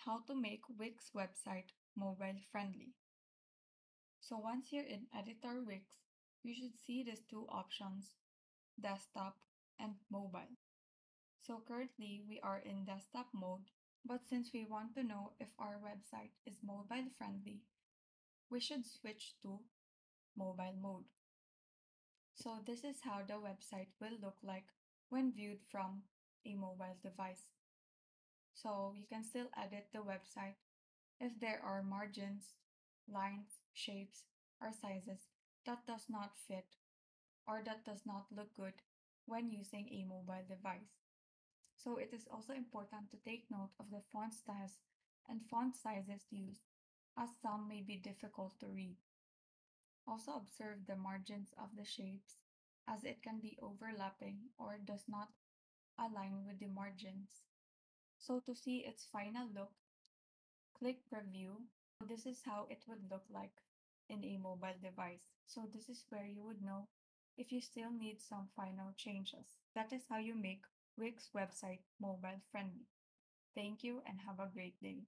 How to make Wix website mobile friendly. So once you're in Editor Wix, you should see these two options, desktop and mobile. So currently we are in desktop mode, but since we want to know if our website is mobile friendly, we should switch to mobile mode. So this is how the website will look like when viewed from a mobile device. So you can still edit the website if there are margins, lines, shapes, or sizes that does not fit or that does not look good when using a mobile device. So it is also important to take note of the font styles and font sizes used, as some may be difficult to read. Also observe the margins of the shapes, as it can be overlapping or does not align with the margins. So to see its final look, click Preview. This is how it would look like in a mobile device. So this is where you would know if you still need some final changes. That is how you make Wix website mobile friendly. Thank you and have a great day.